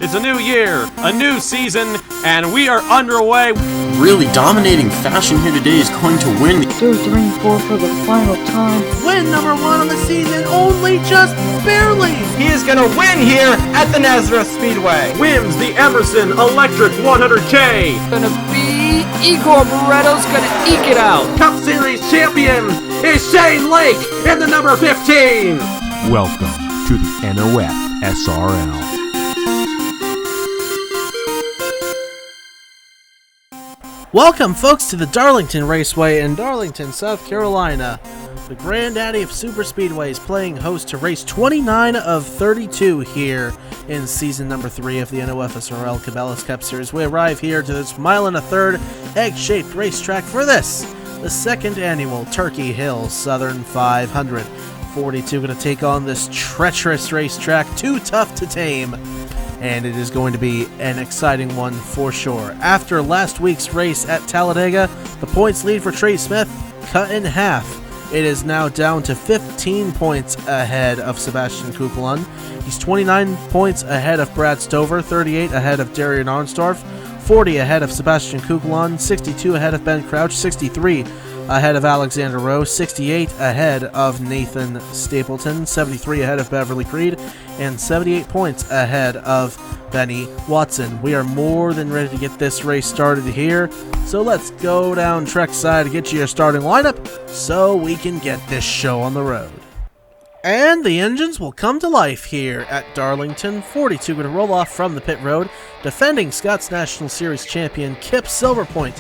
It's a new year, a new season, and we are underway. Really dominating fashion here today is going to win. 2, 3, 4 for the final time. Win number 1 on the season, only just barely. He is going to win here at the Nazareth Speedway. Wins the Emerson Electric 100K. Gonna be Igor Barretto's gonna eke it out. Cup Series champion is Shane Lake in the number 15. Welcome to the NOFSRL. Welcome, folks, to the Darlington Raceway in Darlington, South Carolina. The granddaddy of super speedways, playing host to race 29 of 32 here in season number 3 of the NOFSRL Cabela's Cup Series. We arrive here to this mile and a third egg-shaped racetrack for this, the second annual Turkey Hill Southern 500. 42 going to take on this treacherous racetrack, too tough to tame, and it is going to be an exciting one for sure. After last week's race at Talladega, the points lead for Trey Smith cut in half. It is now down to 15 points ahead of Sebastian Kukulun. He's 29 points ahead of Brad Stover, 38 ahead of Darian Arnsdorf, 40 ahead of Sebastian Kukulun, 62 ahead of Ben Crouch, 63 ahead of Alexander Rowe, 68 ahead of Nathan Stapleton, 73 ahead of Beverly Creed, and 78 points ahead of Benny Watson. We are more than ready to get this race started here, so let's go down trackside to get you your starting lineup so we can get this show on the road. And the engines will come to life here at Darlington. 42 going to roll off from the pit road. Defending Scott's National Series champion Kip Silverpoint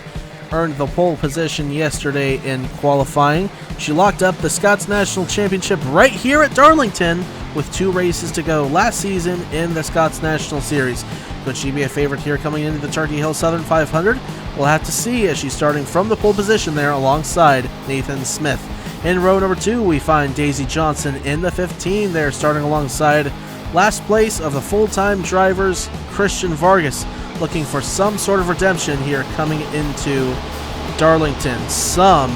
earned the pole position yesterday in qualifying. She locked up the Scott's National Championship right here at Darlington with 2 races to go last season in the Scott's National Series. Could she be a favorite here coming into the Turkey Hill Southern 500? We'll have to see, as she's starting from the pole position there alongside Nathan Smith. In row number 2, we find Daisy Johnson in the 15 there, starting alongside last place of the full-time drivers Christian Vargas, looking for some sort of redemption here coming into Darlington. Some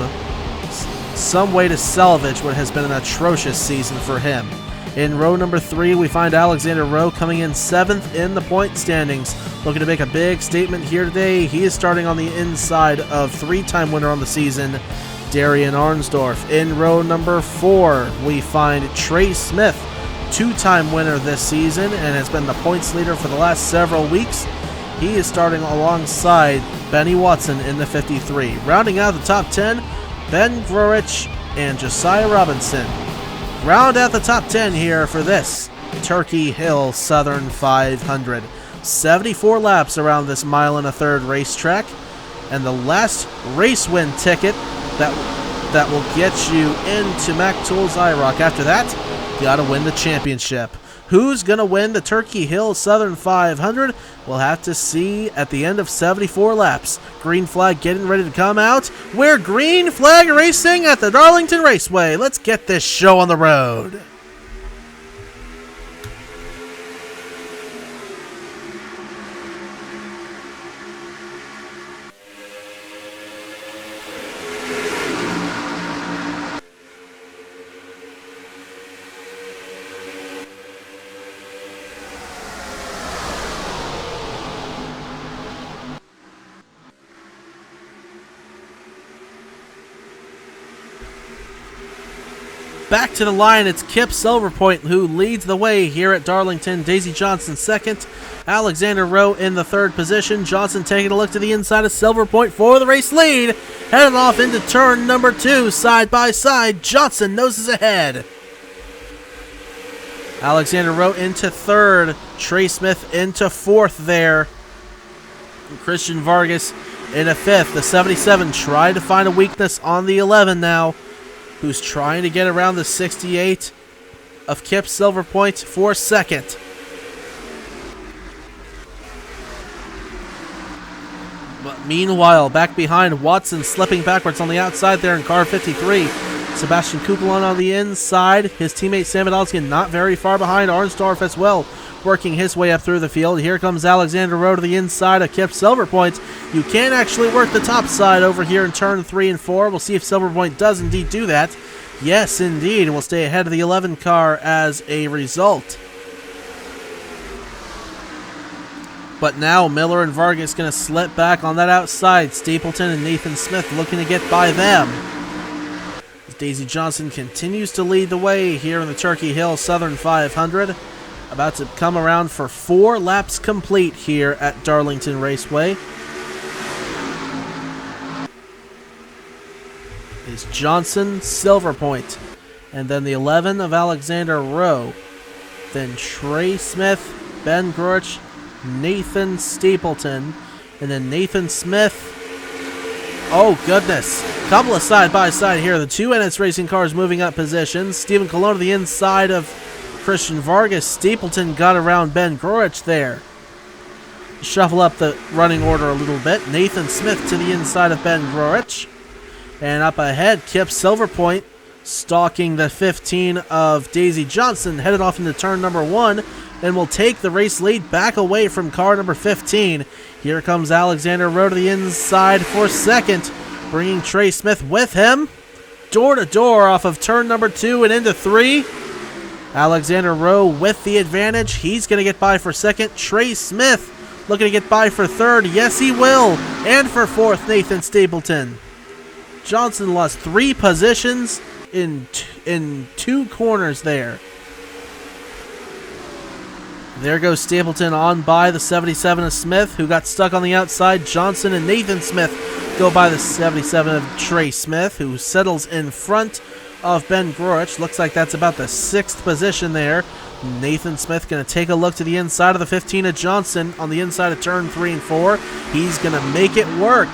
way to salvage what has been an atrocious season for him. In row number 3, we find Alexander Rowe coming in 7th in the point standings, looking to make a big statement here today. He is starting on the inside of 3-time winner on the season, Darian Arnsdorf. In row number 4, we find Trey Smith, 2-time winner this season and has been the points leader for the last several weeks. He is starting alongside Benny Watson in the 53. Rounding out the top 10, Ben Grorich and Josiah Robinson. Round out the top 10 here for this Turkey Hill Southern 500. 74 laps around this mile and a third racetrack, and the last race win ticket that will get you into Mac Tools IROC. After that, you got to win the championship. Who's going to win the Turkey Hill Southern 500? We'll have to see at the end of 74 laps. Green flag getting ready to come out. We're green flag racing at the Darlington Raceway. Let's get this show on the road. Back to the line, it's Kip Silverpoint who leads the way here at Darlington. Daisy Johnson second, Alexander Rowe in the 3rd position. Johnson taking a look to the inside of Silverpoint for the race lead. Heading off into turn number 2, side by side. Johnson noses ahead. Alexander Rowe into 3rd, Trey Smith into 4th there. And Christian Vargas in a 5th. The 77 tried to find a weakness on the 11 now, who's trying to get around the 68 of Kip Silverpoint for 2nd. But meanwhile, back behind, Watson slipping backwards on the outside there in car 53. Sebastian Kukulun on the inside. His teammate Sam Badalski not very far behind. Arnsdorf as well, working his way up through the field. Here comes Alexander Rowe to the inside of Kip Silverpoint. You can actually work the top side over here in turn 3 and 4. We'll see if Silverpoint does indeed do that. Yes, indeed, and will stay ahead of the 11 car as a result. But now Miller and Vargas going to slip back on that outside. Stapleton and Nathan Smith looking to get by them. As Daisy Johnson continues to lead the way here in the Turkey Hill Southern 500. About to come around for 4 laps complete here at Darlington Raceway. Is Johnson, Silver Point, and then the 11 of Alexander Rowe. Then Trey Smith, Ben Grorich, Nathan Stapleton, and then Nathan Smith. Oh goodness, Cabela side by side here. The 2 NS Racing cars moving up positions. Stephen Colon to the inside of Christian Vargas. Stapleton got around Ben Grorich there. Shuffle up the running order a little bit. Nathan Smith to the inside of Ben Grorich. And up ahead, Kip Silverpoint stalking the 15 of Daisy Johnson, headed off into turn number 1, and will take the race lead back away from car number 15. Here comes Alexander Rowe to the inside for second, bringing Trey Smith with him. Door to door off of turn number 2 and into 3. Alexander Rowe with the advantage. He's going to get by for second. Trey Smith looking to get by for third. Yes, he will. And for fourth, Nathan Stapleton. Johnson lost 3 positions in 2 corners there. There goes Stapleton on by the 77 of Smith, who got stuck on the outside. Johnson and Nathan Smith go by the 77 of Trey Smith, who settles in front of Ben Grorich. Looks like that's about the 6th position there. Nathan Smith going to take a look to the inside of the 15 of Johnson on the inside of turn 3 and 4. He's going to make it work.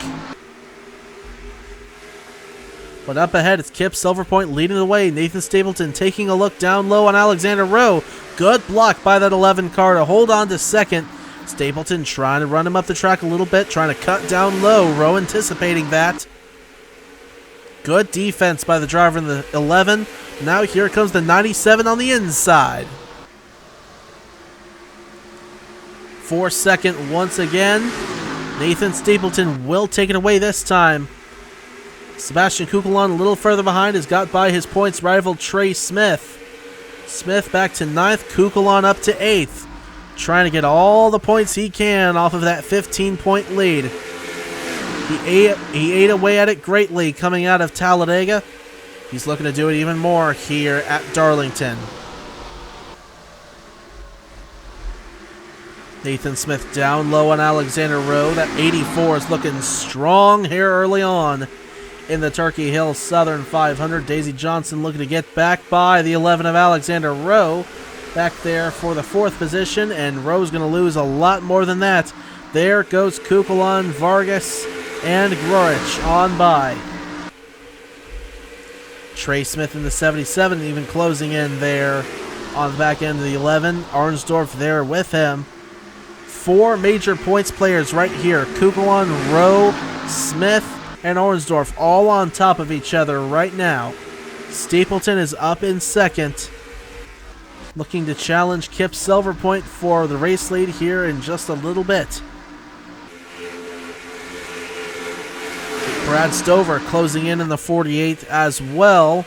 But up ahead, it's Kip Silverpoint leading the way. Nathan Stapleton taking a look down low on Alexander Rowe. Good block by that 11 car to hold on to second. Stapleton trying to run him up the track a little bit, trying to cut down low. Rowe anticipating that. Good defense by the driver in the 11. Now here comes the 97 on the inside. For second once again. Nathan Stapleton will take it away this time. Sebastian Kukulon a little further behind has got by his points rival Trey Smith. Smith back to 9th, Kukulon up to 8th. Trying to get all the points he can off of that 15-point lead. He ate away at it greatly coming out of Talladega. He's looking to do it even more here at Darlington. Nathan Smith down low on Alexander Rowe. That 84 is looking strong here early on in the Turkey Hill Southern 500. Daisy Johnson looking to get back by the 11 of Alexander Rowe. Back there for the 4th position, and Rowe's going to lose a lot more than that. There goes Kukulon, Vargas, and Grorich on by. Trey Smith in the 77 even closing in there on the back end of the 11. Arnsdorf there with him. 4 major points players right here. Kukulon, Rowe, Smith, and Arnsdorf all on top of each other right now. Stapleton is up in second, looking to challenge Kip Silverpoint for the race lead here in just a little bit. Brad Stover closing in the 48 as well.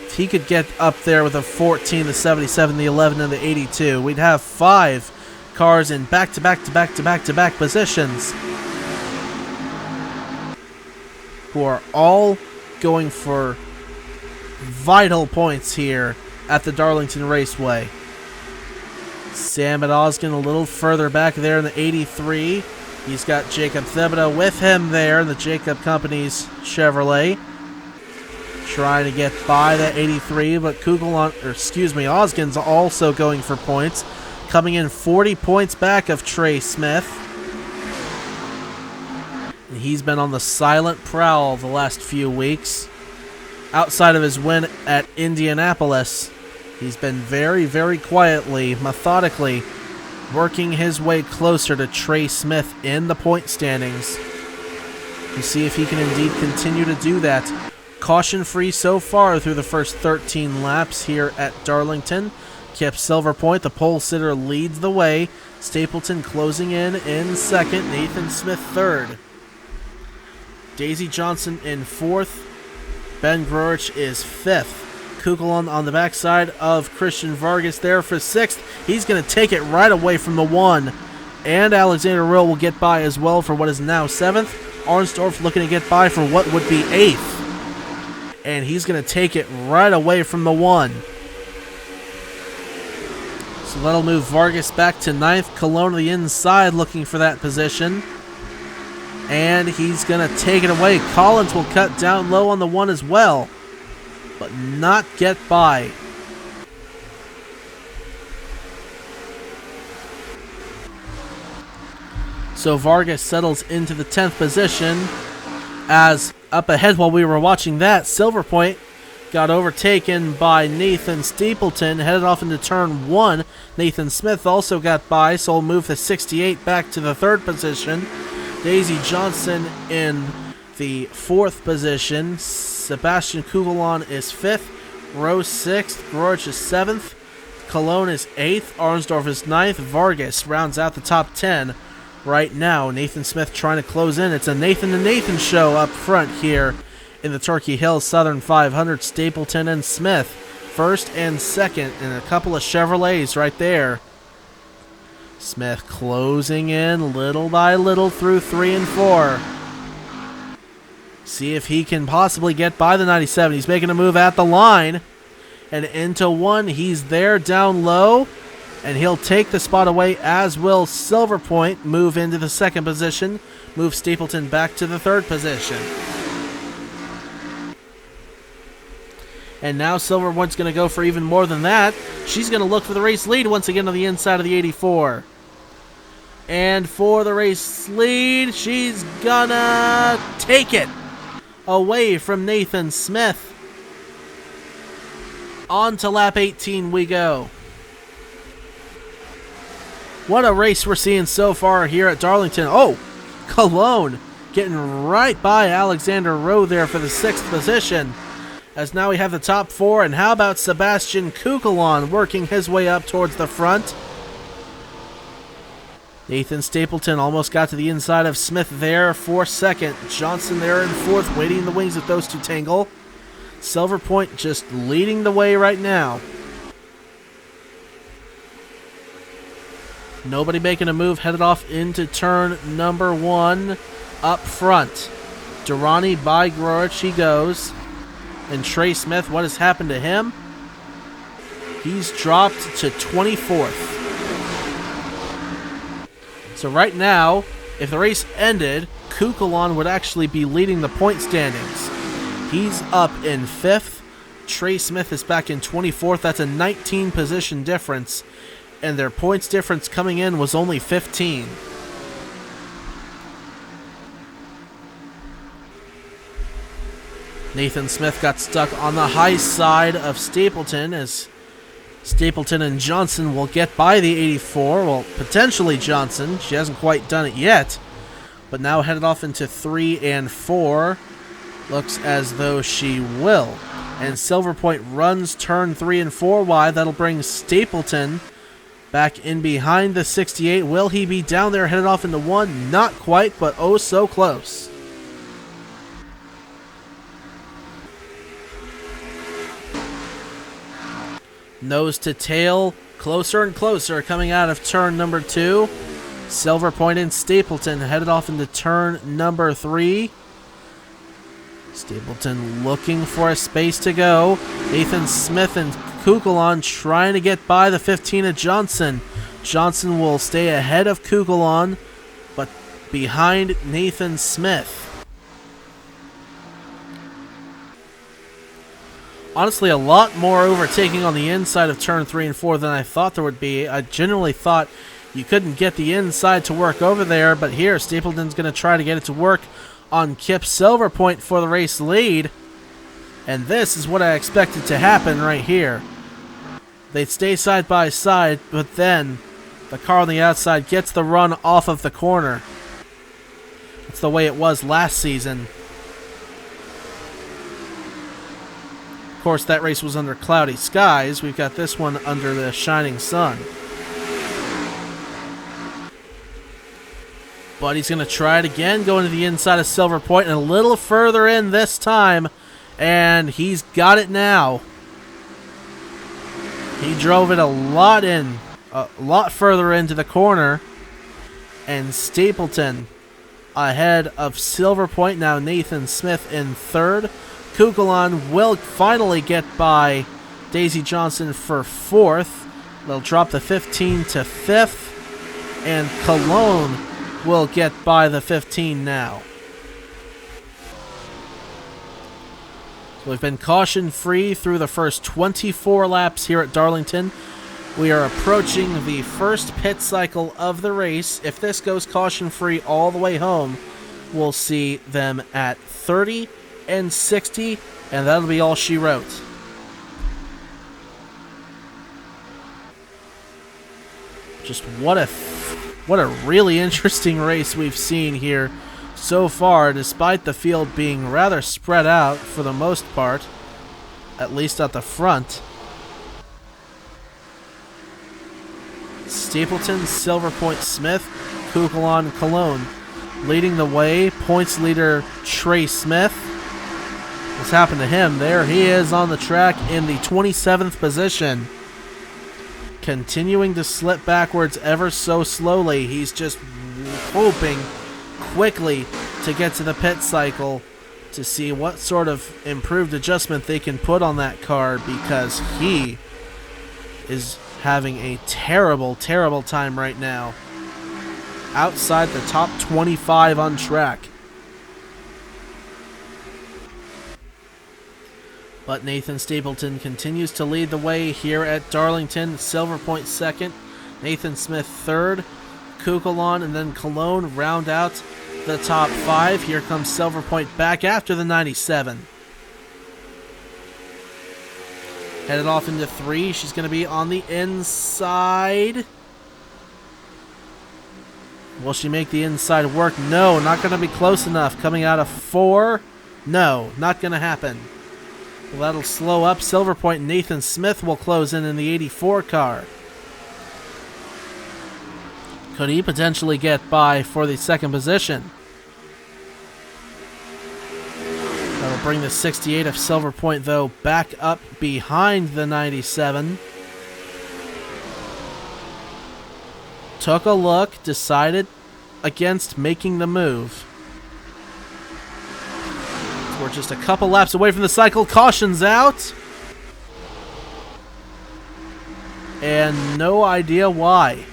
If he could get up there with a 14, the 77, the 11, and the 82, we'd have 5 cars in back-to-back positions who are all going for vital points here at the Darlington Raceway. Sam Oskin a little further back there in the 83. He's got Jacob Thibodeau with him there in the Jacob Company's Chevrolet. Trying to get by that 83, but Oskin's also going for points. Coming in 40 points back of Trey Smith. And he's been on the silent prowl the last few weeks. Outside of his win at Indianapolis, he's been very, very quietly, methodically working his way closer to Trey Smith in the point standings. To see if he can indeed continue to do that. Caution-free so far through the first 13 laps here at Darlington. Kip Silverpoint, the pole sitter, leads the way. Stapleton closing in second. Nathan Smith third. Daisy Johnson in fourth. Ben Grorich is fifth. Kukulon on the backside of Christian Vargas there for sixth. He's going to take it right away from the one and Alexander Rill will get by as well for what is now 7th. Arnsdorf looking to get by for what would be 8th. And he's going to take it right away from the 1. So that'll move Vargas back to 9th. Cologne to the inside looking for that position. And he's going to take it away. Collins will cut down low on the 1 as well, but not get by. So Vargas settles into the 10th position. As up ahead while we were watching that, Silver Point got overtaken by Nathan Stapleton, headed off into turn 1. Nathan Smith also got by, so we'll move the 68 back to the 3rd position. Daisy Johnson in the 4th position. Sebastian Kugelon is 5th. Rose 6th. Grorich is 7th. Cologne is 8th. Arnsdorf is 9th. Vargas rounds out the top 10 right now. Nathan Smith trying to close in. It's a Nathan to Nathan show up front here in the Turkey Hill Southern 500. Stapleton and Smith 1st and 2nd, and a couple of Chevrolets right there. Smith closing in little by little through 3 and 4. See if he can possibly get by the 97. He's making a move at the line and into 1. He's there down low, and he'll take the spot away, as will Silver Point move into the 2nd position. Move Stapleton back to the 3rd position. And now Silver Point's going to go for even more than that. She's going to look for the race lead once again on the inside of the 84. And for the race lead, she's gonna take it away from Nathan Smith. On to lap 18 we go. What a race we're seeing so far here at Darlington. Oh, Cologne getting right by Alexander Rowe there for the 6th position. As now we have the top 4, and how about Sebastian Kugelon working his way up towards the front? Nathan Stapleton almost got to the inside of Smith there for 2nd. Johnson there in 4th, waiting in the wings if those two tangle. Silver Point just leading the way right now. Nobody making a move, headed off into turn number 1 up front. Durrani by Grorich, he goes. And Trey Smith, what has happened to him? He's dropped to 24th. So right now, if the race ended, Kukulon would actually be leading the point standings. He's up in 5th. Trey Smith is back in 24th. That's a 19 position difference. And their points difference coming in was only 15. Nathan Smith got stuck on the high side of Stapleton, as Stapleton and Johnson will get by the 84. Well, potentially Johnson. She hasn't quite done it yet. But now headed off into 3 and 4. Looks as though she will. And Silver Point runs turn 3 and 4 wide. That'll bring Stapleton back in behind the 68. Will he be down there headed off into 1? Not quite, but oh so close. Nose to tail, closer and closer coming out of turn number 2. Silver Point and Stapleton headed off into turn number 3. Stapleton looking for a space to go. Nathan Smith and Kukulon trying to get by the 15 of Johnson. Johnson will stay ahead of Kukulon, but behind Nathan Smith. Honestly, a lot more overtaking on the inside of turn 3 and 4 than I thought there would be. I generally thought you couldn't get the inside to work over there, but here Stapleton's going to try to get it to work on Kip Silver Point for the race lead. And this is what I expected to happen right here. They'd stay side by side, but then the car on the outside gets the run off of the corner. That's the way it was last season. Of course, that race was under cloudy skies. We've got this one under the shining sun. But he's going to try it again, going to the inside of Silver Point, and a little further in this time. And he's got it now. He drove it a lot further into the corner. and Stapleton ahead of Silver Point. Now Nathan Smith in third. Kukulon will finally get by Daisy Johnson for fourth. They'll drop the 15 to fifth, and Cologne will get by the 15 now. So we've been caution-free through the first 24 laps here at Darlington. We are approaching the first pit cycle of the race. If this goes caution-free all the way home, we'll see them at 30 and 60, and that'll be all she wrote. Just what a really interesting race we've seen here so far, despite the field being rather spread out for the most part, at least at the front. Stapleton, Silver Point, Smith, Kukulon, Cologne leading the way. Points leader Trey Smith. What's happened to him? There he is on the track in the 27th position. Continuing to slip backwards ever so slowly. He's just hoping quickly to get to the pit cycle to see what sort of improved adjustment they can put on that car, because he is having a terrible, terrible time right now. Outside the top 25 on track. But Nathan Stapleton continues to lead the way here at Darlington. Silver Point second, Nathan Smith third, Kukulon and then Cologne round out the top five. Here comes Silver Point back after the 97. Headed off into three. She's going to be on the inside. Will she make the inside work? No, not going to be close enough. Coming out of four. No, not going to happen. Well, that'll slow up. Silver Point and Nathan Smith will close in the 84 car. Could he potentially get by for the second position? That'll bring the 68 of Silver Point, though, back up behind the 97. Took a look, decided against making the move. We're just a couple laps away from the cycle. Caution's out. And no idea why.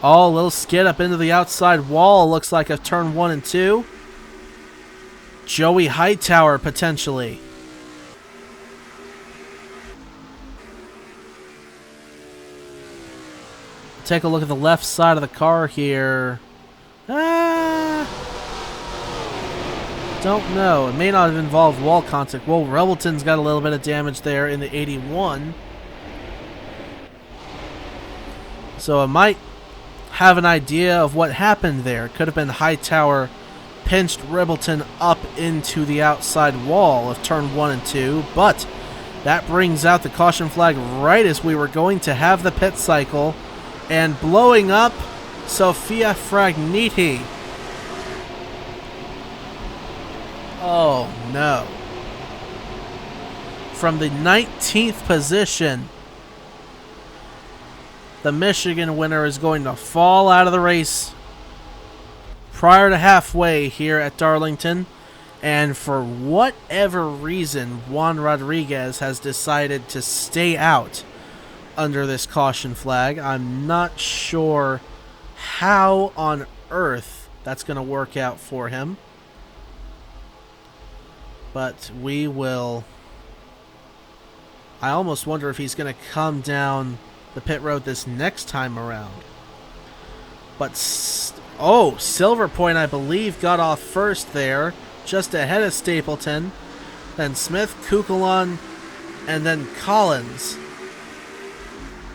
Oh, a little skid up into the outside wall. Looks like a turn 1 and 2. Joey Hightower, potentially. Take a look at the left side of the car here. Don't know. It may not have involved wall contact. Well, Rebleton's got a little bit of damage there in the 81. So I might have an idea of what happened there. It could have been Hightower pinched Rebleton up into the outside wall of turn 1 and 2. But that brings out the caution flag right as we were going to have the pit cycle. And blowing up Sofia Fragniti. Oh no. From the 19th position, the Michigan winner is going to fall out of the race prior to halfway here at Darlington. And for whatever reason, Juan Rodriguez has decided to stay out under this caution flag. I'm not sure how on earth that's going to work out for him. But we will... I almost wonder if he's going to come down the pit road this next time around. But, Silver Point, I believe, got off first there, just ahead of Stapleton. Then Smith, Kukulon, and then Collins.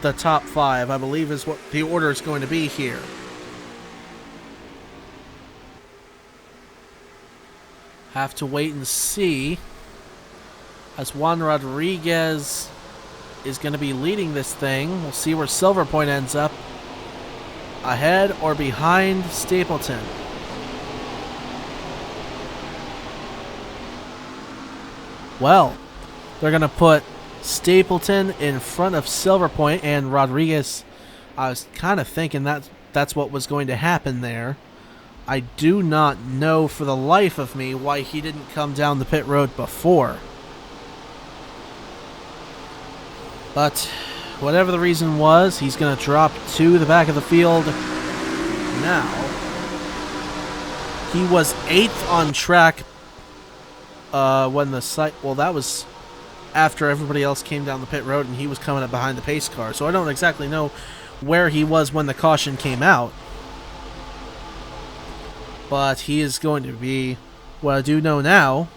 The top five, I believe, is what the order is going to be here. Have to wait and see, as Juan Rodriguez is going to be leading this thing. We'll see where Silver Point ends up, ahead or behind Stapleton. Well, they're going to put Stapleton in front of Silver Point, and Rodriguez, I was kind of thinking that's what was going to happen there. I do not know for the life of me why he didn't come down the pit road before. But whatever the reason was, he's going to drop to the back of the field now. He was 8th on track when the site... Well, that was after everybody else came down the pit road and he was coming up behind the pace car. So I don't exactly know where he was when the caution came out. But he is going to be... What I do know now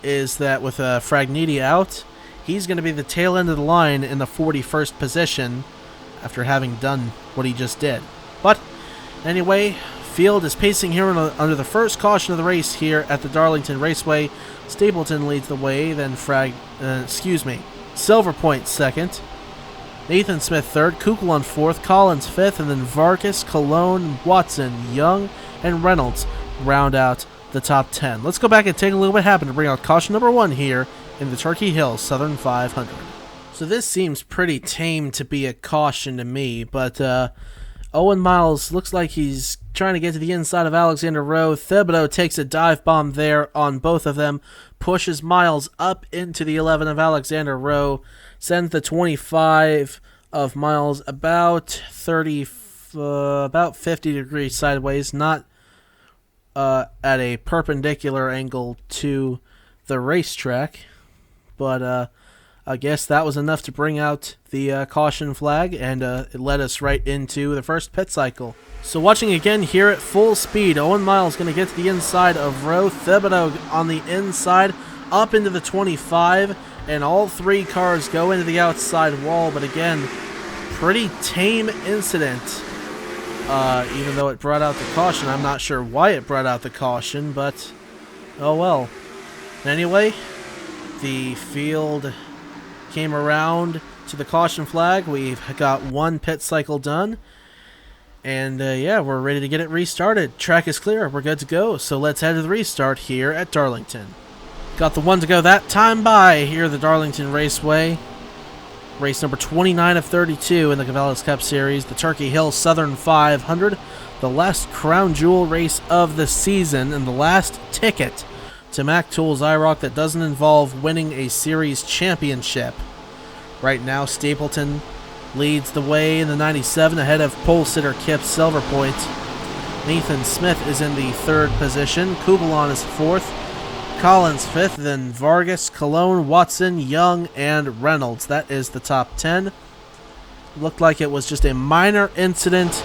is that with Fragniti out, he's going to be the tail end of the line in the 41st position after having done what he just did. But anyway, field is pacing here under the first caution of the race here at the Darlington Raceway. Stapleton leads the way, then Silver Point second, Nathan Smith third, Kukulon fourth, Collins fifth, and then Vargas, Cologne, Watson, Young, and Reynolds round out the top 10. Let's go back and take a look at what happened to bring out caution number 1 here in the Turkey Hill Southern 500. So this seems pretty tame to be a caution to me, but Owen Miles looks like he's trying to get to the inside of Alexander Rowe. Thibodeau takes a dive bomb there on both of them, pushes Miles up into the 11 of Alexander Rowe, sends the 25 of Miles about 50 degrees sideways, not at a perpendicular angle to the racetrack, but I guess that was enough to bring out the caution flag, and it led us right into the first pit cycle. So watching again here at full speed, Owen Miles going to get to the inside of Rowe, Thibodeau on the inside, up into the 25, and all 3 cars go into the outside wall, but again, pretty tame incident. Even though it brought out the caution, I'm not sure why it brought out the caution, but oh well. Anyway, the field came around to the caution flag. We've got 1 pit cycle done. And yeah, we're ready to get it restarted. Track is clear. We're good to go. So let's head to the restart here at Darlington. Got the 1 to go that time by here at the Darlington Raceway. Race number 29 of 32 in the Cabela's Cup Series, the Turkey Hill Southern 500. The last crown jewel race of the season and the last ticket to Mac Tool's IROC that doesn't involve winning a series championship. Right now, Stapleton leads the way in the 97 ahead of pole sitter Kip Silverpoint. Nathan Smith is in the 3rd position. Kukulon is 4th. Collins 5th, then Vargas, Cologne, Watson, Young, and Reynolds. That is the top 10. Looked like it was just a minor incident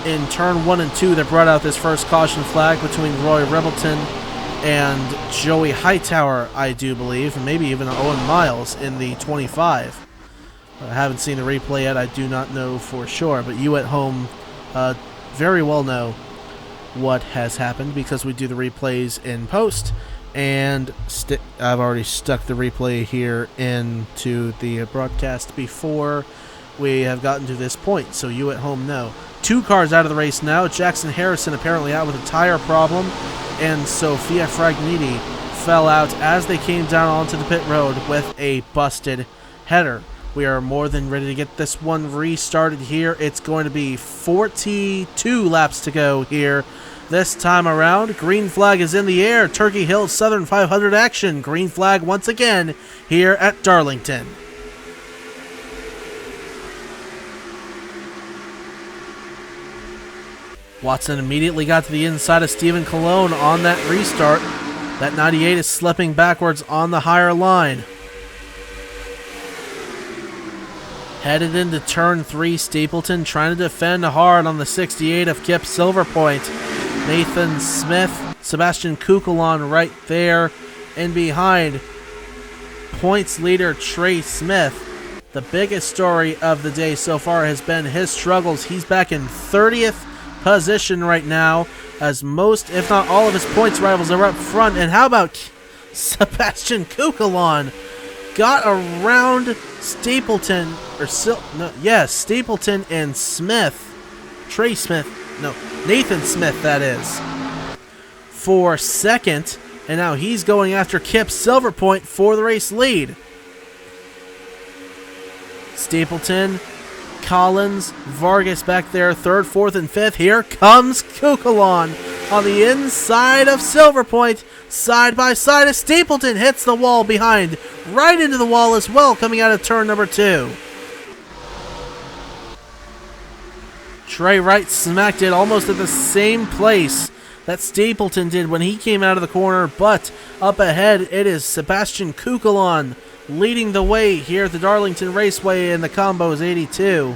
in turn 1 and 2 that brought out this first caution flag between Roy Ribbleton and Joey Hightower, I do believe, and maybe even Owen Miles in the 25. I haven't seen the replay yet. I do not know for sure, but you at home very well know what has happened because we do the replays in post. And I've already stuck the replay here into the broadcast before we have gotten to this point, so you at home know. 2 cars out of the race now. Jackson Harrison apparently out with a tire problem, and Sophia Fragniti fell out as they came down onto the pit road with a busted header. We are more than ready to get this one restarted here. It's going to be 42 laps to go here. This time around, green flag is in the air. Turkey Hill Southern 500 action. Green flag once again here at Darlington. Watson immediately got to the inside of Stephen Cologne on that restart. That 98 is slipping backwards on the higher line. Headed into turn 3, Stapleton trying to defend hard on the 68 of Kip Silverpoint. Nathan Smith, Sebastian Kukulon right there, and behind points leader Trey Smith. The biggest story of the day so far has been his struggles. He's back in 30th position right now, as most, if not all, of his points rivals are up front. And how about Sebastian Kukulon? Got around Stapleton, Stapleton and Smith, Nathan Smith, that is, for second, and now he's going after Kip Silverpoint for the race lead. Stapleton, Collins, Vargas back there, 3rd, 4th, and 5th. Here comes Kukulon on the inside of Silver Point. Side by side as Stapleton hits the wall behind. Right into the wall as well, coming out of turn number 2. Trey Wright smacked it almost at the same place that Stapleton did when he came out of the corner, but up ahead it is Sebastian Kukulon leading the way here at the Darlington Raceway, and the combo is 82.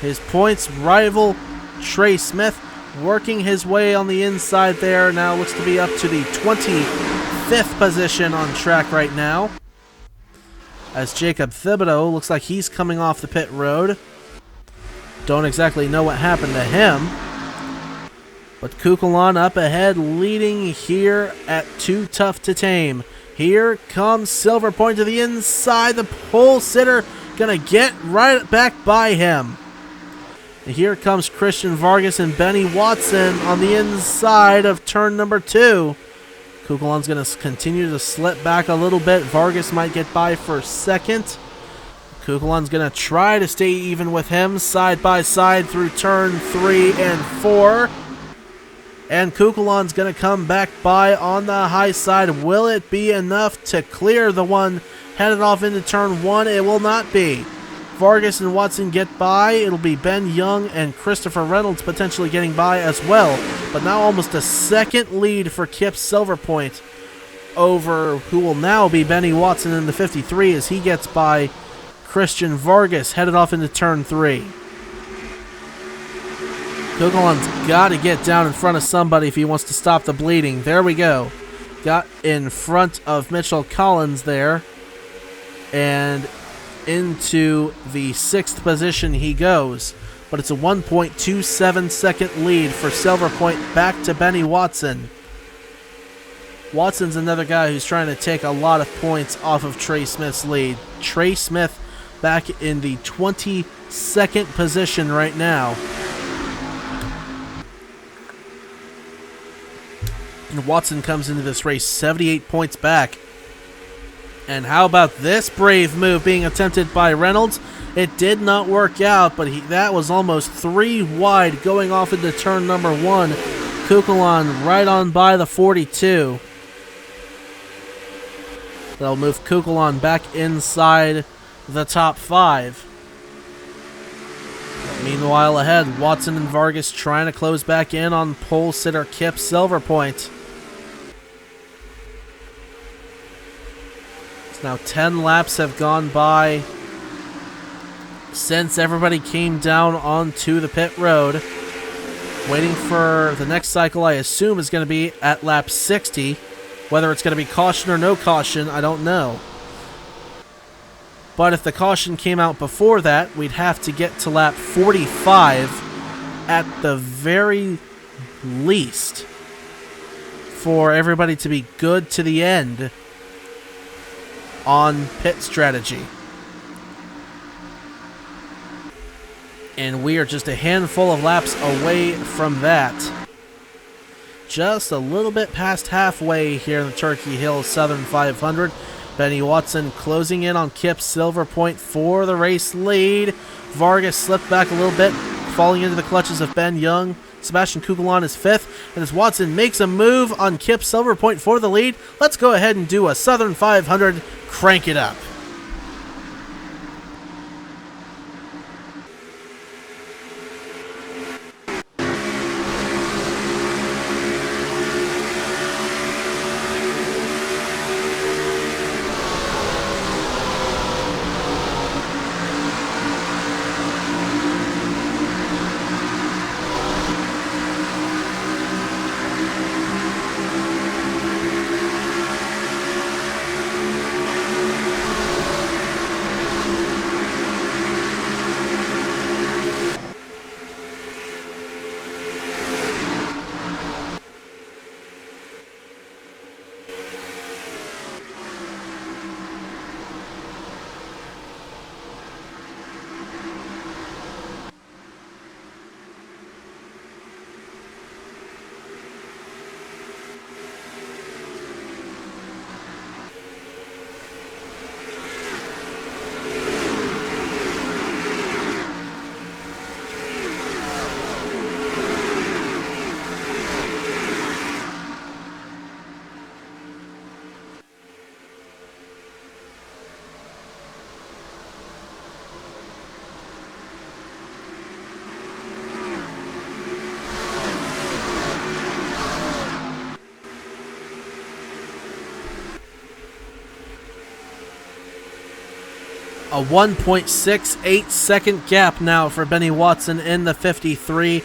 His points rival Trey Smith working his way on the inside there. Now looks to be up to the 25th position on track right now, as Jacob Thibodeau looks like he's coming off the pit road. Don't exactly know what happened to him, but Kukulon up ahead leading here at Too Tough to Tame. Here comes Silver Point to the inside. The pole sitter gonna get right back by him. And here comes Christian Vargas and Benny Watson on the inside of turn number 2. Kukulon's gonna continue to slip back a little bit. Vargas might get by for 2nd. Kukulon's gonna try to stay even with him side by side through turn 3 and 4. And Kukulon's going to come back by on the high side. Will it be enough to clear the one headed off into turn 1? It will not be. Vargas and Watson get by. It'll be Ben Young and Christopher Reynolds potentially getting by as well. But now almost a 2nd lead for Kip Silverpoint over who will now be Benny Watson in the 53 as he gets by Christian Vargas headed off into turn 3. Kukulon's got to get down in front of somebody if he wants to stop the bleeding. There we go. Got in front of Mitchell Collins there. And into the 6th position he goes. But it's a 1.27 second lead for Silver Point back to Benny Watson. Watson's another guy who's trying to take a lot of points off of Trey Smith's lead. Trey Smith back in the 22nd position right now. And Watson comes into this race 78 points back. And how about this brave move being attempted by Reynolds? It did not work out, but that was almost 3 wide going off into turn number 1. Kukulon right on by the 42. That'll move Kukulon back inside the top 5. Meanwhile ahead, Watson and Vargas trying to close back in on pole sitter Kip Silverpoint. Now 10 laps have gone by since everybody came down onto the pit road. Waiting for the next cycle, I assume, is going to be at lap 60. Whether it's going to be caution or no caution, I don't know. But if the caution came out before that, we'd have to get to lap 45 at the very least for everybody to be good to the end on pit strategy. And we are just a handful of laps away from that. Just a little bit past halfway here in the Turkey Hill Southern 500. Benny Watson closing in on Kip Silverpoint for the race lead. Vargas slipped back a little bit, falling into the clutches of Ben Young. Sebastian Kukulon is 5th, and as Watson makes a move on Kip Silverpoint for the lead, let's go ahead and do a Southern 500, crank it up. A 1.68 second gap now for Benny Watson in the 53.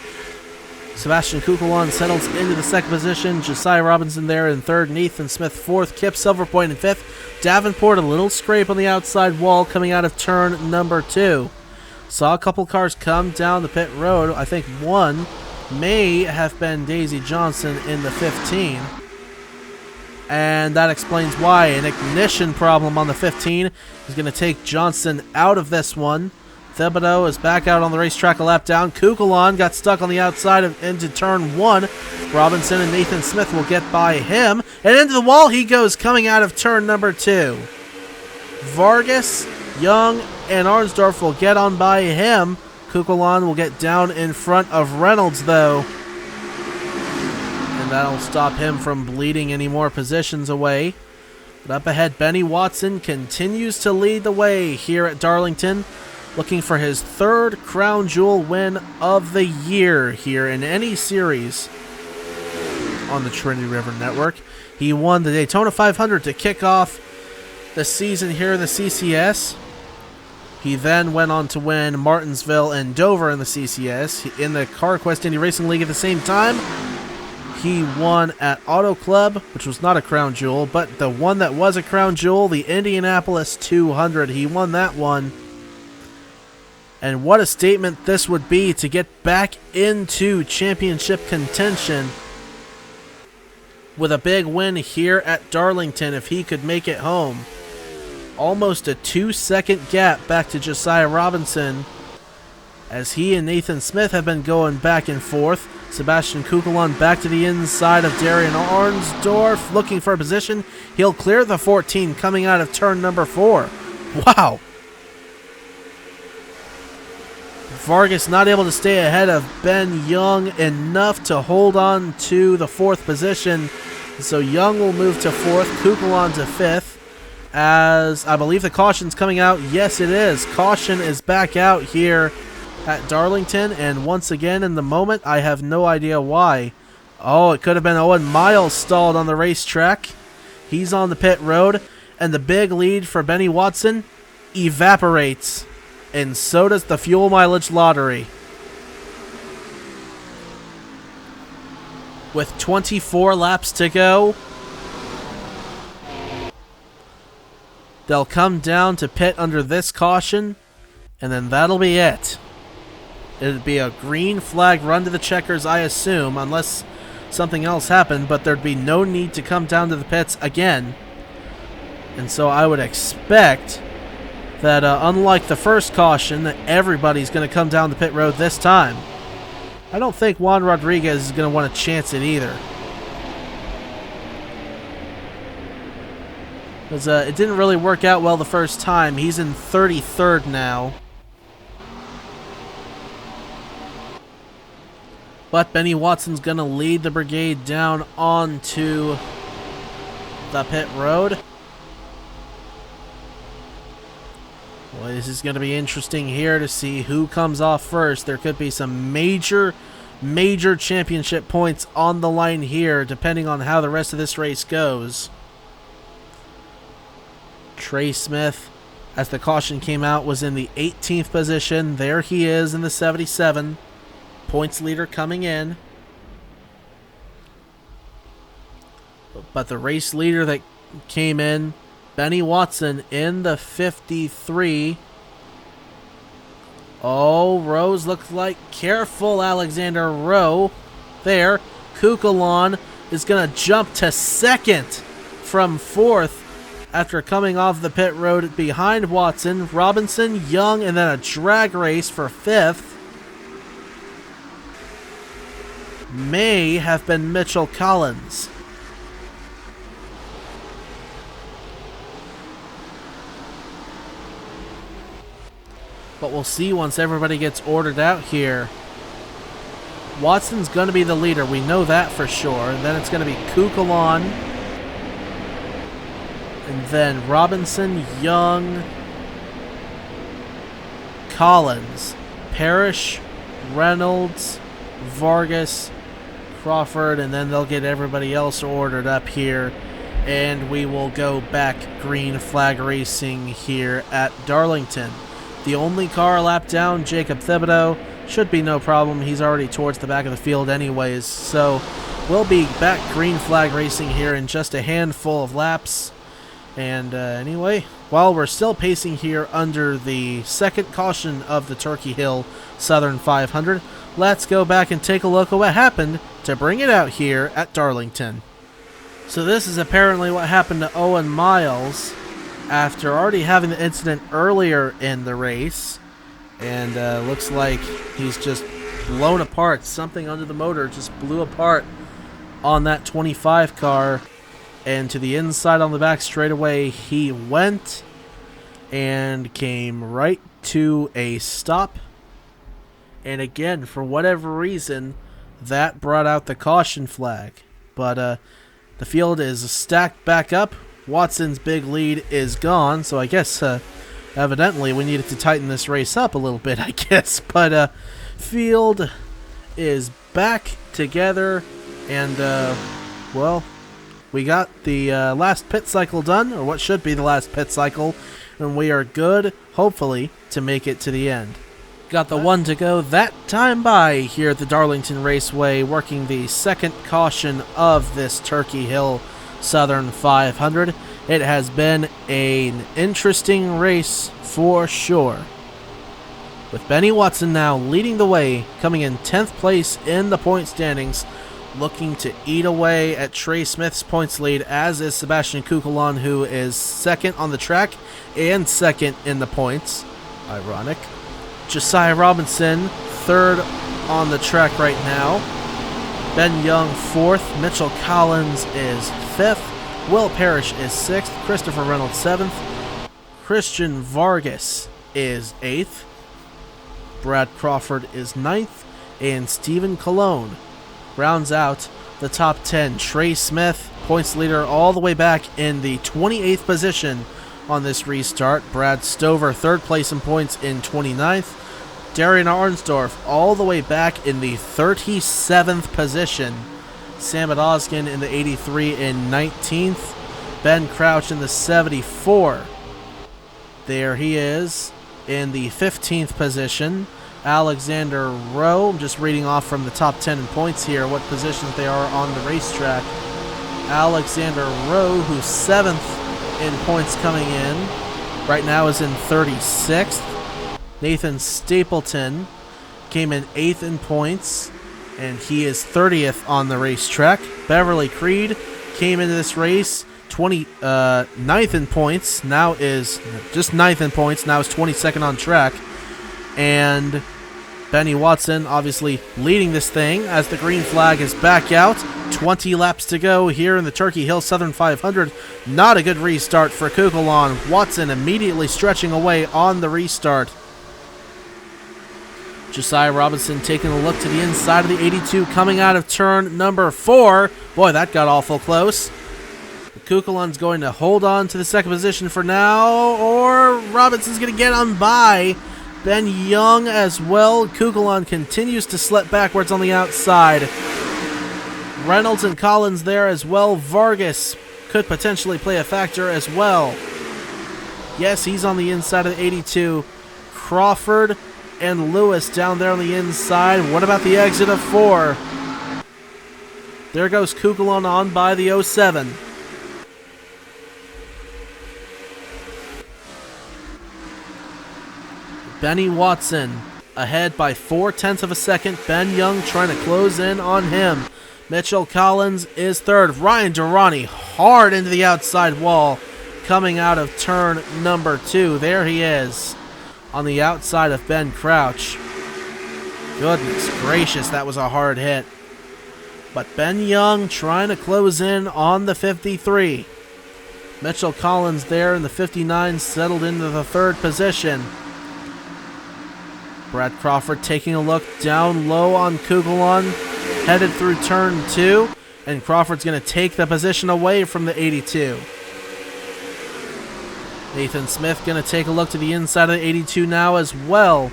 Sebastian Kukulon settles into the second position. Josiah Robinson there in third. Nathan Smith fourth. Kip Silverpoint in fifth. Davenport a little scrape on the outside wall coming out of turn number 2. Saw a couple cars come down the pit road. I think one may have been Daisy Johnson in the 15. And that explains why. An ignition problem on the 15 is going to take Johnson out of this one. Thibodeau is back out on the racetrack a lap down. Kukulon got stuck on the outside into turn 1. Robinson and Nathan Smith will get by him. And into the wall he goes coming out of turn number 2. Vargas, Young, and Arnsdorf will get on by him. Kukulon will get down in front of Reynolds though. And that'll stop him from bleeding any more positions away. But up ahead, Benny Watson continues to lead the way here at Darlington, looking for his 3rd Crown Jewel win of the year here in any series on the Trinity River Network. He won the Daytona 500 to kick off the season here in the CCS. He then went on to win Martinsville and Dover in the CCS. In the CarQuest Indy Racing League at the same time, he won at Auto Club, which was not a crown jewel, but the one that was a crown jewel, the Indianapolis 200. He won that one. And what a statement this would be to get back into championship contention with a big win here at Darlington if he could make it home. Almost a 2-second gap back to Josiah Robinson, as he and Nathan Smith have been going back and forth. Sebastian Kukulon back to the inside of Darian Arnsdorf, looking for a position. He'll clear the 14 coming out of turn number 4. Wow. Vargas not able to stay ahead of Ben Young enough to hold on to the 4th position. So Young will move to 4th, Kukulon to 5th. As I believe the caution's coming out. Yes, it is. Caution is back out here at Darlington, and once again in the moment, I have no idea why. Oh, it could have been Owen Miles stalled on the racetrack. He's on the pit road, and the big lead for Benny Watson evaporates, and so does the fuel mileage lottery. With 24 laps to go, they'll come down to pit under this caution, and then that'll be it. It'd be a green flag run to the checkers, I assume, unless something else happened, but there'd be no need to come down to the pits again. And so I would expect that, unlike the first caution, that everybody's going to come down the pit road this time. I don't think Juan Rodriguez is going to want to chance it either. Because it didn't really work out well the first time. He's in 33rd now. But Benny Watson's going to lead the brigade down onto the pit road. Well, this is going to be interesting here to see who comes off first. There could be some major championship points on the line here, depending on how the rest of this race goes. Trey Smith, as the caution came out, was in the 18th position. There he is in the 77. Points leader coming in. But the race leader that came in, Benny Watson, in the 53. Oh, Rose looks like careful, Alexander Rowe. There, Kukulon is going to jump to 2nd from 4th after coming off the pit road behind Watson. Robinson, Young, and then a drag race for 5th. May have been Mitchell Collins. But we'll see once everybody gets ordered out here. Watson's going to be the leader. We know that for sure. And then it's going to be Kukulon. And then Robinson, Young, Collins, Parrish, Reynolds, Vargas, Crawford, and then they'll get everybody else ordered up here and we will go back green flag racing here at Darlington. The only car a lap down, Jacob Thibodeau, should be no problem. He's already towards the back of the field anyways, so we'll be back green flag racing here in just a handful of laps. And anyway, while we're still pacing here under the second caution of the Turkey Hill Southern 500, let's go back and take a look at what happened to bring it out here at Darlington. So this is apparently what happened to Owen Miles after already having the incident earlier in the race. And looks like he's just blown apart. Something under the motor just blew apart on that 25 car. And to the inside on the back straightaway he went and came right to a stop. And again, for whatever reason, that brought out the caution flag. But the field is stacked back up. Watson's big lead is gone, so I guess evidently we needed to tighten this race up a little bit, I guess. But field is back together, and well, we got the last pit cycle done, or what should be the last pit cycle, and we are good, hopefully, to make it to the end. Got the one to go that time by here at the Darlington Raceway, working the second caution of this Turkey Hill Southern 500. It has been an interesting race for sure, with Benny Watson now leading the way, coming in 10th place in the point standings, looking to eat away at Trey Smith's points lead, as is Sebastian Kukulon, who is second on the track and second in the points. Ironic. Josiah Robinson, third on the track right now. Ben Young, fourth. Mitchell Collins is fifth. Will Parrish is sixth. Christopher Reynolds, seventh. Christian Vargas is eighth. Brad Crawford is ninth. And Stephen Colon rounds out the top 10. Trey Smith, points leader, all the way back in the 28th position on this restart. Brad Stover, third place in points in 29th. Darian Arnsdorf all the way back in the 37th position. Sam Oskin in the 83 in 19th. Ben Crouch in the 74. There he is in the 15th position. Alexander Rowe, I'm just reading off from the top 10 in points here, what positions they are on the racetrack. Alexander Rowe, who's 7th in points coming in, right now is in 36th. Nathan Stapleton came in 8th in points, and he is 30th on the racetrack. Beverly Creed came into this race 9th in points, now is just 9th in points, now is 22nd on track. And Benny Watson obviously leading this thing as the green flag is back out. 20 laps to go here in the Turkey Hill Southern 500. Not a good restart for Kukulon. Watson immediately stretching away on the restart. Josiah Robinson taking a look to the inside of the 82, coming out of turn number 4. Boy, that got awful close. Kukulon's going to hold on to the second position for now, or Robinson's going to get on by Ben Young as well. Kukulon continues to slip backwards on the outside. Reynolds and Collins there as well. Vargas could potentially play a factor as well. Yes, he's on the inside of the 82. Crawford and Lewis down there on the inside. What about the exit of 4? There goes Kukulon on by the 07. Benny Watson ahead by 0.4 of a second. Ben Young trying to close in on him. Mitchell Collins is third. Ryan Durrani hard into the outside wall coming out of turn number 2. There he is on the outside of Ben Crouch. Goodness gracious, that was a hard hit. But Ben Young trying to close in on the 53. Mitchell Collins there in the 59, settled into the third position. Brad Crawford taking a look down low on Kukulon, headed through turn 2, and Crawford's going to take the position away from the 82. Nathan Smith going to take a look to the inside of the 82 now as well,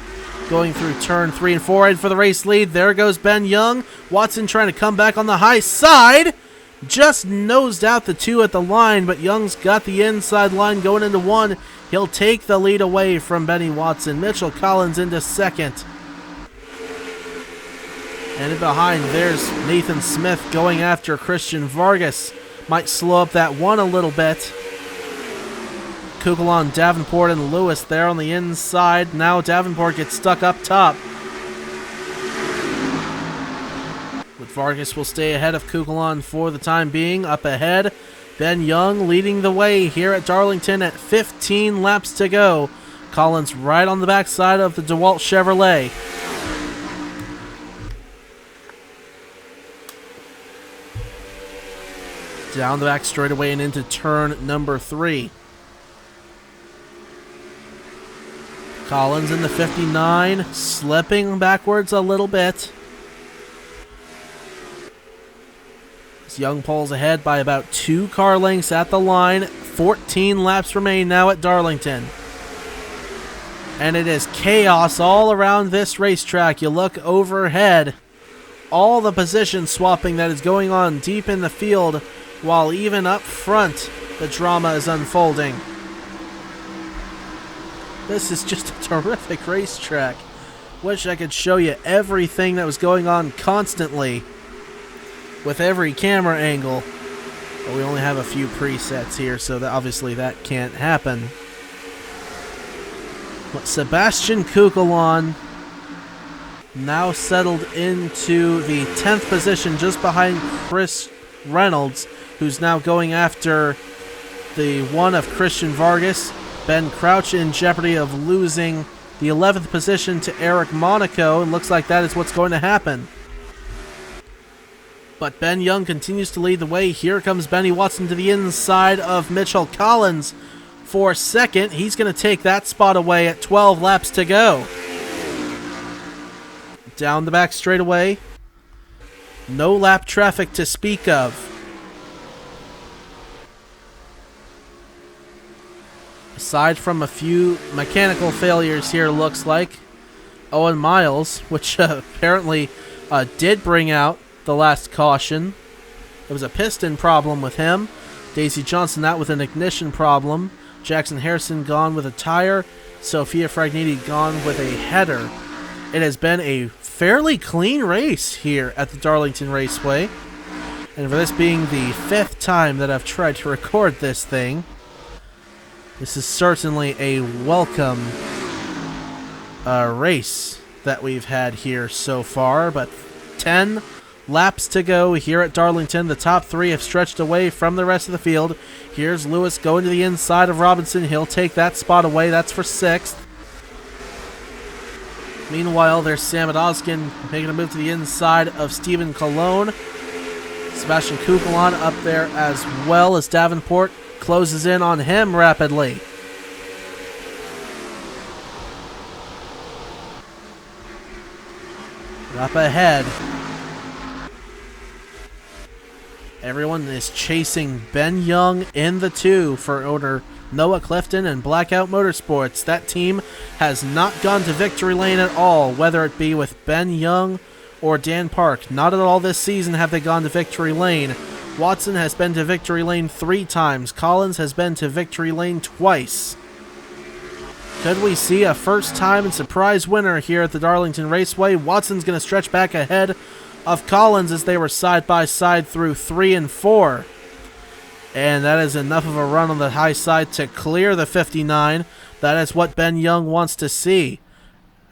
going through turn 3 and 4, and for the race lead. There goes Ben Young. Watson trying to come back on the high side. just nosed out the 2 at the line, but Young's got the inside line going into 1. He'll take the lead away from Benny Watson. Mitchell Collins into 2nd. And in behind, there's Nathan Smith going after Christian Vargas. Might slow up that 1 a little bit. Kukulon, Davenport, and Lewis there on the inside. Now Davenport gets stuck up top. But Vargas will stay ahead of Kukulon for the time being. Up ahead, Ben Young leading the way here at Darlington at 15 laps to go. Collins right on the backside of the DeWalt Chevrolet. Down the back straightaway and into turn number 3. Collins in the 59, slipping backwards a little bit. As Young pulls ahead by about 2 car lengths at the line. 14 laps remain now at Darlington. And it is chaos all around this racetrack. You look overhead, all the position swapping that is going on deep in the field, while even up front, the drama is unfolding. This is just a terrific racetrack. Wish I could show you everything that was going on constantly with every camera angle. But we only have a few presets here, so that obviously that can't happen. But Sebastian Kukulon now settled into the 10th position just behind Chris Reynolds, who's now going after the 1 of Christian Vargas. Ben Crouch in jeopardy of losing the 11th position to Eric Monaco, and looks like that is what's going to happen. But Ben Young continues to lead the way. Here comes Benny Watson to the inside of Mitchell Collins for 2nd. He's going to take that spot away at 12 laps to go. Down the back straightaway. No lap traffic to speak of. Aside from a few mechanical failures here, looks like. Owen Miles, which apparently did bring out the last caution. It was a piston problem with him. Daisy Johnson out with an ignition problem. Jackson Harrison gone with a tire. Sophia Fragniti gone with a header. It has been a fairly clean race here at the Darlington Raceway. And for this being the 5th time that I've tried to record this thing, this is certainly a welcome race that we've had here so far, but 10 laps to go here at Darlington. The top 3 have stretched away from the rest of the field. Here's Lewis going to the inside of Robinson. He'll take that spot away. That's for 6th. Meanwhile, there's Sam Odoskin making a move to the inside of Stephen Colon. Sebastian Kukulon up there as well as Davenport closes in on him rapidly. Up ahead, everyone is chasing Ben Young in the 2 for owner Noah Clifton and Blackout Motorsports. That team has not gone to victory lane at all, whether it be with Ben Young or Dan Park. Not at all this season have they gone to victory lane. Watson has been to victory lane 3 times. Collins has been to victory lane twice. Could we see a first time and surprise winner here at the Darlington Raceway? Watson's going to stretch back ahead of Collins as they were side by side through 3 and 4. And that is enough of a run on the high side to clear the 59. That is what Ben Young wants to see.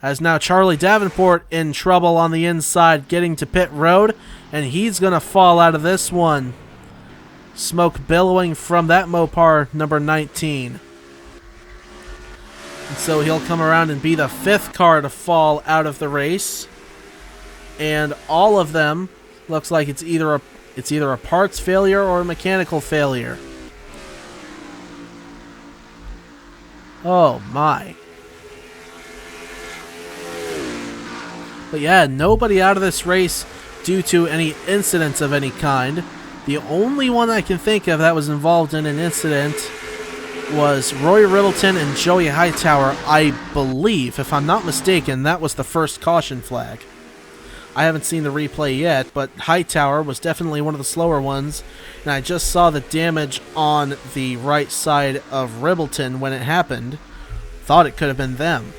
As now Charlie Davenport in trouble on the inside getting to pit road, and he's going to fall out of this one. Smoke billowing from that Mopar number 19. And so he'll come around and be the 5th car to fall out of the race. And all of them looks like it's either a parts failure or a mechanical failure. Oh my. But yeah, nobody out of this race due to any incidents of any kind. The only one I can think of that was involved in an incident was Roy Riddleton and Joey Hightower. I believe, if I'm not mistaken, that was the first caution flag. I haven't seen the replay yet, but Hightower was definitely one of the slower ones, and I just saw the damage on the right side of Ribbleton when it happened. Thought it could have been them.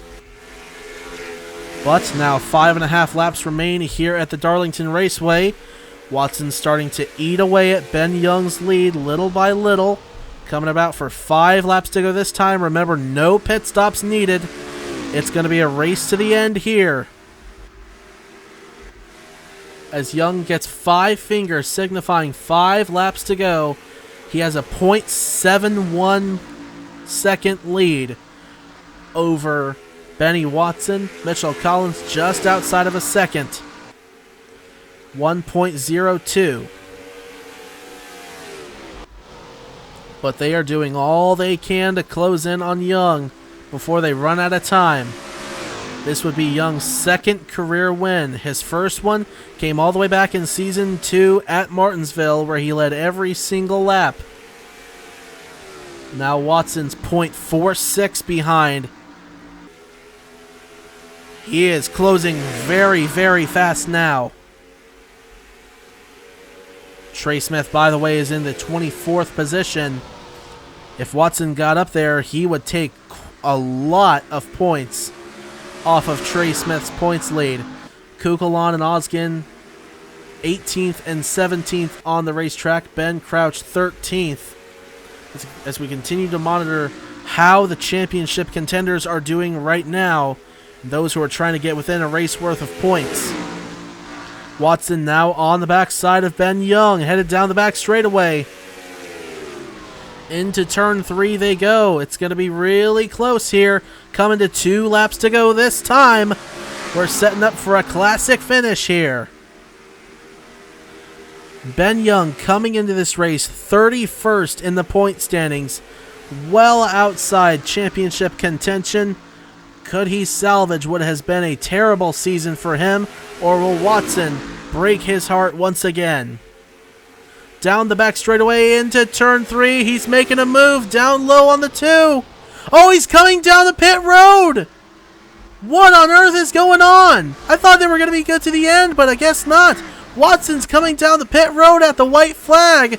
But now 5.5 laps remain here at the Darlington Raceway. Watson starting to eat away at Ben Young's lead little by little. Coming about for 5 laps to go this time. Remember, no pit stops needed. It's going to be a race to the end here. As Young gets 5 fingers signifying 5 laps to go. He has a .71 second lead over Benny Watson. Mitchell Collins just outside of a second. 1.02. But they are doing all they can to close in on Young before they run out of time. This would be Young's second career win. His first one came all the way back in Season 2 at Martinsville, where he led every single lap. Now Watson's .46 behind. He is closing very, very fast now. Trey Smith, by the way, is in the 24th position. If Watson got up there, he would take a lot of points off of Trey Smith's points lead. Kukulon and Oskin 18th and 17th on the racetrack. Ben Crouch 13th. As we continue to monitor how the championship contenders are doing right now, those who are trying to get within a race worth of points. Watson now on the backside of Ben Young, headed down the back straightaway. Into turn 3 they go. It's going to be really close here. Coming to 2 laps to go this time. We're setting up for a classic finish here. Ben Young coming into this race 31st in the point standings. Well outside championship contention. Could he salvage what has been a terrible season for him, or will Watson break his heart once again? Down the back straightaway into turn 3. He's making a move down low on the 2. Oh, he's coming down the pit road. What on earth is going on? I thought they were going to be good to the end, but I guess not. Watson's coming down the pit road at the white flag.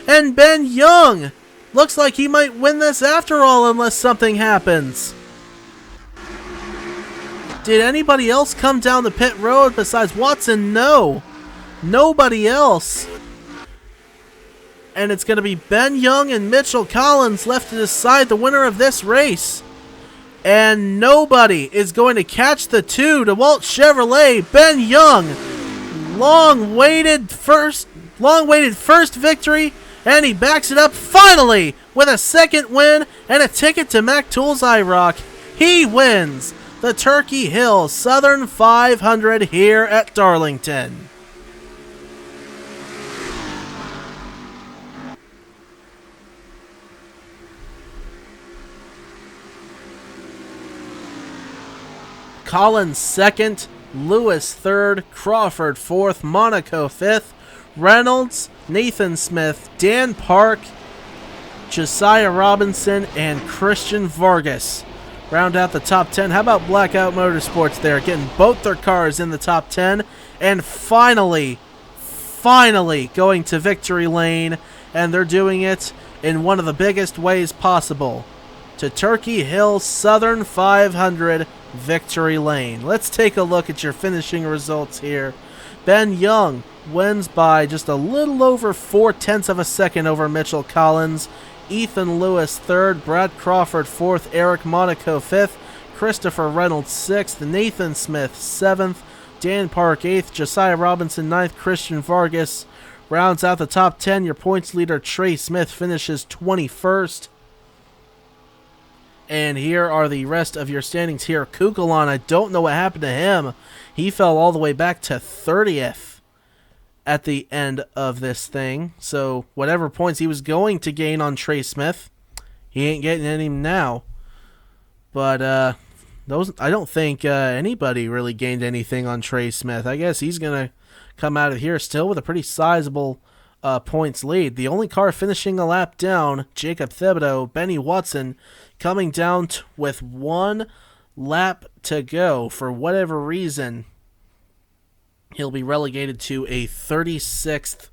And Ben Young looks like he might win this after all unless something happens. Did anybody else come down the pit road besides Watson? No. Nobody else. And it's going to be Ben Young and Mitchell Collins left to decide the winner of this race. And nobody is going to catch the 2 to Walt Chevrolet. Ben Young, long-awaited first victory, and he backs it up finally with a second win and a ticket to Mac Tools IROC. He wins the Turkey Hill Southern 500 here at Darlington. Collins second, Lewis third, Crawford fourth, Monaco fifth, Reynolds, Nathan Smith, Dan Park, Josiah Robinson, and Christian Vargas round out the top 10. How about Blackout Motorsports there, getting both their cars in the top 10, and finally going to victory lane, and they're doing it in one of the biggest ways possible, to Turkey Hill Southern 500 victory lane. Let's take a look at your finishing results here. Ben Young wins by just a little over 0.4 of a second over Mitchell Collins. Ethan Lewis third, Brad Crawford fourth, Eric Monaco fifth, Christopher Reynolds sixth, Nathan Smith seventh, Dan Park eighth, Josiah Robinson ninth, Christian Vargas rounds out the top 10. Your points leader Trey Smith finishes 21st. And here are the rest of your standings here. Kukulon, I don't know what happened to him. He fell all the way back to 30th at the end of this thing. So whatever points he was going to gain on Trey Smith, he ain't getting any now. But those, I don't think anybody really gained anything on Trey Smith. I guess he's going to come out of here still with a pretty sizable points lead. The only car finishing a lap down, Jacob Thibodeau, Benny Watson, coming down with 1 lap to go. For whatever reason, He'll be relegated to a 36th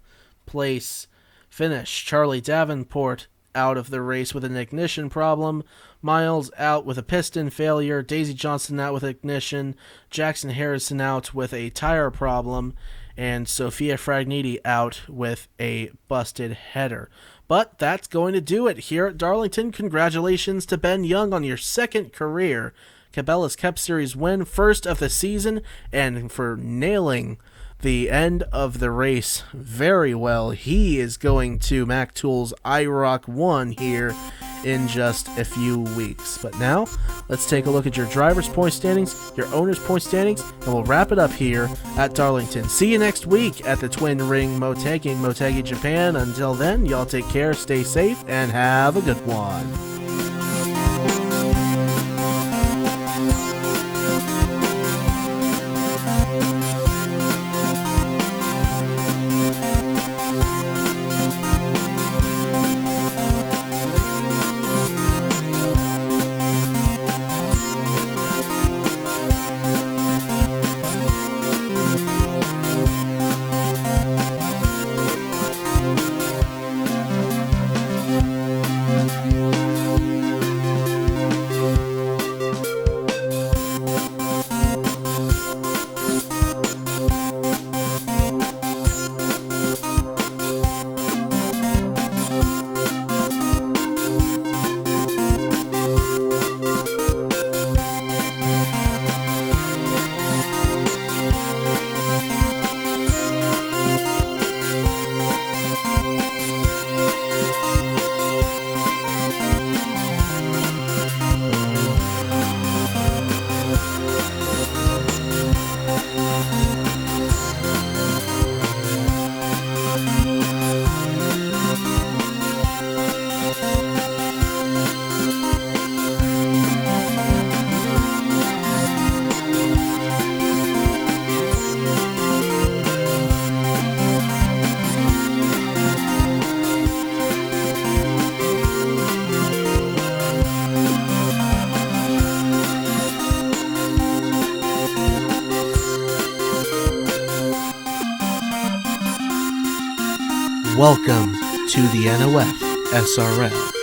place finish. Charlie Davenport out of the race with an ignition problem. Miles out with a piston failure. Daisy Johnson out with ignition. Jackson Harrison out with a tire problem. And Sophia Fragniti out with a busted header. But that's going to do it here at Darlington. Congratulations to Ben Young on your second career Cabela's Cup Series win, first of the season, and for nailing the end of the race very well. He is going to Mac Tool's IROC 1 here in just a few weeks. But now, let's take a look at your driver's point standings, your owner's point standings, and we'll wrap it up here at Darlington. See you next week at the Twin Ring Motegi in Motegi, Japan. Until then, y'all take care, stay safe, and have a good one. Welcome to the NOFSRL.